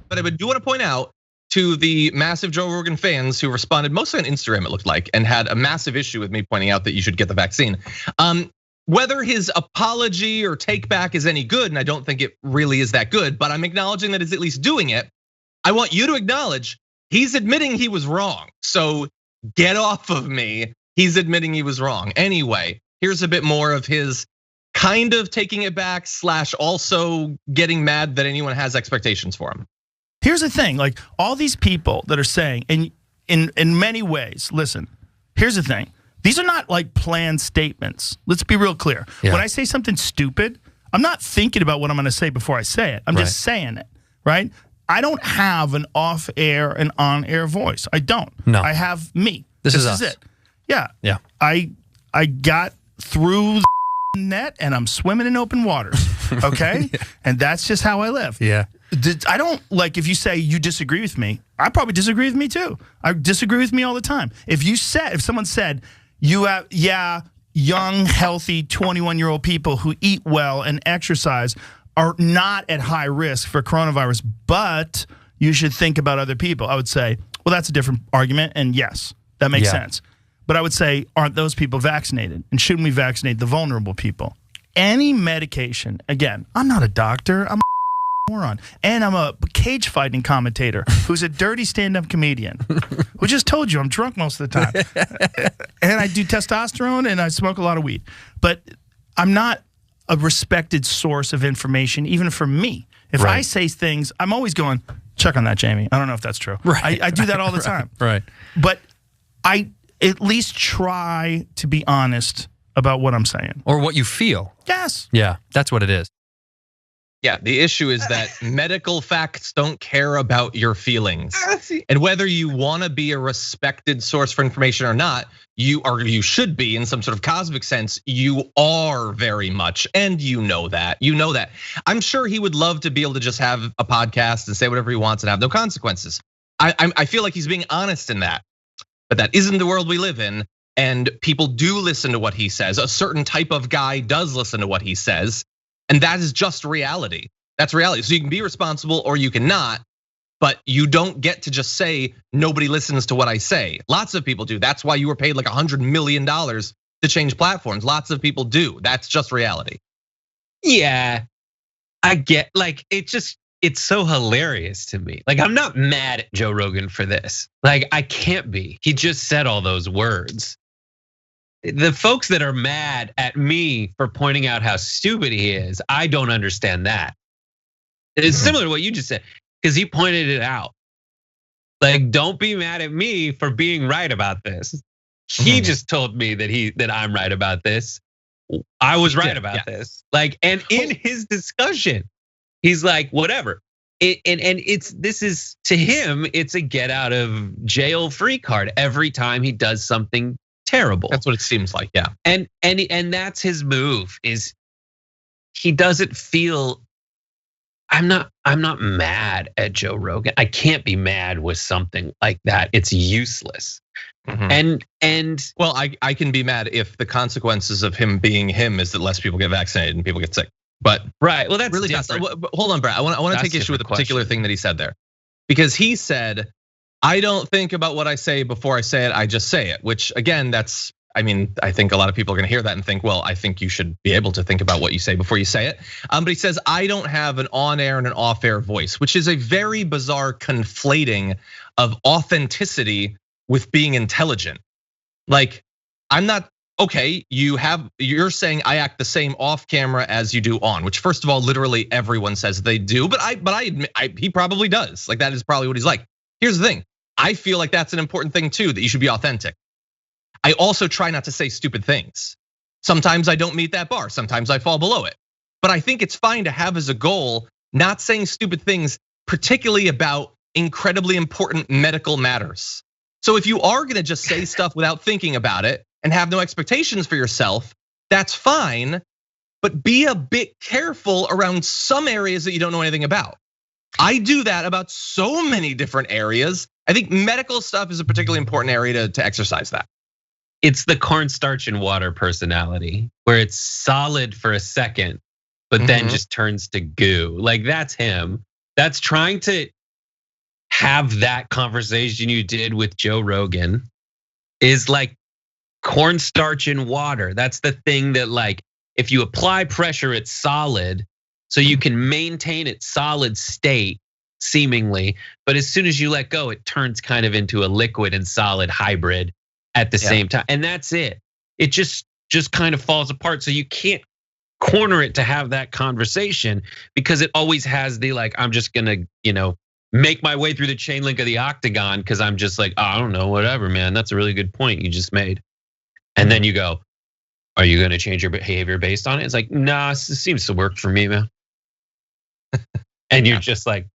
But I do want to point out to the massive Joe Rogan fans who responded mostly on Instagram, it looked like, and had a massive issue with me pointing out that you should get the vaccine. Whether his apology or take back is any good, and I don't think it really is that good, but I'm acknowledging that he's at least doing it. I want you to acknowledge he's admitting he was wrong. So get off of me. He's admitting he was wrong. Anyway, here's a bit more of his kind of taking it back / also getting mad that anyone has expectations for him. Here's the thing, like all these people that are saying, and in many ways, listen, here's the thing. These are not like planned statements. Let's be real clear. Yeah. When I say something stupid, I'm not thinking about what I'm gonna say before I say it. I'm just saying it, right? I don't have an off-air and on-air voice. I don't. No. I have me. This is it. Yeah. Yeah. I got through the net and I'm swimming in open waters, okay? Yeah. And that's just how I live. Yeah. I don't, like, if you say you disagree with me, I probably disagree with me too. I disagree with me all the time. If someone said, you have, young, healthy, 21-year-old people who eat well and exercise are not at high risk for coronavirus, but you should think about other people, I would say, well, that's a different argument, and yes, that makes sense. But I would say, aren't those people vaccinated? And shouldn't we vaccinate the vulnerable people? Any medication, again, I'm not a doctor, I'm a moron. And I'm a cage fighting commentator who's a dirty stand-up comedian who just told you I'm drunk most of the time. And I do testosterone and I smoke a lot of weed. But I'm not a respected source of information, even for me. If I say things, I'm always going, check on that, Jamie. I don't know if that's true. I do that all the time. Right. But I at least try to be honest about what I'm saying. Or what you feel. Yes. Yeah, that's what it is. Yeah, the issue is that medical facts don't care about your feelings. And whether you want to be a respected source for information or not, you should be in some sort of cosmic sense. You are very much, and you know that. You know that. I'm sure he would love to be able to just have a podcast and say whatever he wants and have no consequences. I feel like he's being honest in that. But that isn't the world we live in. And people do listen to what he says. A certain type of guy does listen to what he says. And that is just reality. That's reality. So you can be responsible or you cannot, but you don't get to just say, nobody listens to what I say. Lots of people do. That's why you were paid like $100 million to change platforms. Lots of people do. That's just reality. Yeah, I get, like, it's so hilarious to me. Like, I'm not mad at Joe Rogan for this. Like, I can't be. He just said all those words. The folks that are mad at me for pointing out how stupid he is, I don't understand that. It's similar to what you just said, because he pointed it out. Like, don't be mad at me for being right about this. He just told me that I'm right about this. I was right about this. Like, and in his discussion, he's like, whatever. This is to him, it's a get out of jail free card every time he does something terrible. That's what it seems like, yeah. And that's his move, is he doesn't feel, I'm not mad at Joe Rogan. I can't be mad with something like that. It's useless. And well, I can be mad if the consequences of him being him is that less people get vaccinated and people get sick. But right, well, that's really different. Hold on, Brett. I want to take issue with a particular thing that he said there, because he said, I don't think about what I say before I say it, I just say it, which again, I think a lot of people are gonna hear that and think, well, I think you should be able to think about what you say before you say it. But he says, I don't have an on-air and an off-air voice, which is a very bizarre conflating of authenticity with being intelligent. Like, I'm not, okay, you're saying I act the same off camera as you do on, which first of all, literally everyone says they do, but I admit, he probably does. Like, that is probably what he's like. Here's the thing. I feel like that's an important thing too, that you should be authentic. I also try not to say stupid things. Sometimes I don't meet that bar. Sometimes I fall below it. But I think it's fine to have as a goal, not saying stupid things, particularly about incredibly important medical matters. So if you are gonna just say stuff without thinking about it and have no expectations for yourself, that's fine. But be a bit careful around some areas that you don't know anything about. I do that about so many different areas. I think medical stuff is a particularly important area to exercise that. It's the cornstarch and water personality, where it's solid for a second, but then just turns to goo. Like, that's him. That's trying to have that conversation you did with Joe Rogan is like cornstarch in water. That's the thing that, like, if you apply pressure, it's solid, so you can maintain its solid state seemingly, but as soon as you let go, it turns kind of into a liquid and solid hybrid at the same time. And that's it. It just kind of falls apart. So you can't corner it to have that conversation, because it always has the, like, I'm just gonna, make my way through the chain link of the octagon because I'm just like, oh, I don't know, whatever, man. That's a really good point you just made. And then you go, are you gonna change your behavior based on it? It's like, nah, it seems to work for me, man. And you're just like,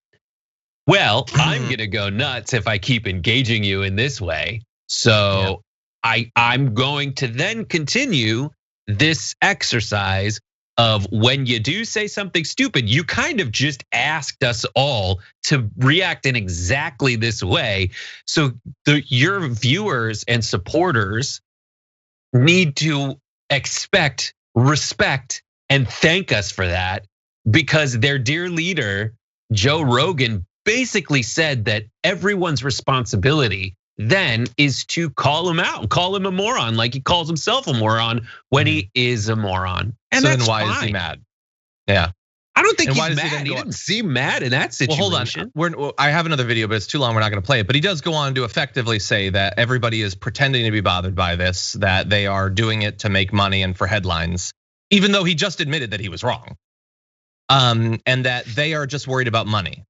well, I'm gonna go nuts if I keep engaging you in this way. So I'm going to then continue this exercise of, when you do say something stupid, you kind of just asked us all to react in exactly this way. So your viewers and supporters need to expect, respect, and thank us for that, because their dear leader, Joe Rogan, basically said that everyone's responsibility then is to call him out, call him a moron, like he calls himself a moron when he is a moron. And so that's then why fine. is he mad? Yeah. I don't think he's mad. He didn't seem mad in that situation. Well, hold on. I have another video, but it's too long. We're not going to play it. But he does go on to effectively say that everybody is pretending to be bothered by this, that they are doing it to make money and for headlines, even though he just admitted that he was wrong. And that they are just worried about money,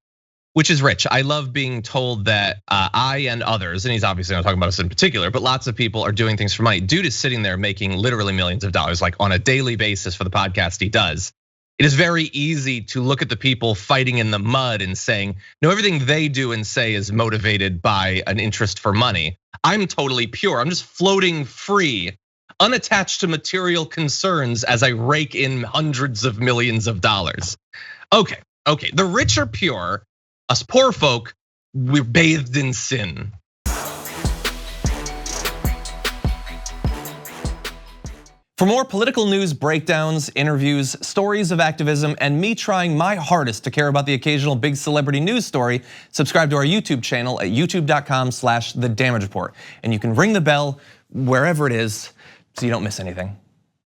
which is rich. I love being told that I and others, and he's obviously not talking about us in particular, but lots of people are doing things for money. Dude is sitting there making literally millions of dollars, like on a daily basis for the podcast he does. It is very easy to look at the people fighting in the mud and saying, no, everything they do and say is motivated by an interest for money. I'm totally pure. I'm just floating free, unattached to material concerns as I rake in hundreds of millions of dollars. Okay, the rich are pure. Us poor folk, we're bathed in sin. For more political news breakdowns, interviews, stories of activism, and me trying my hardest to care about the occasional big celebrity news story, subscribe to our YouTube channel at youtube.com/thedamagereport. And you can ring the bell wherever it is so you don't miss anything.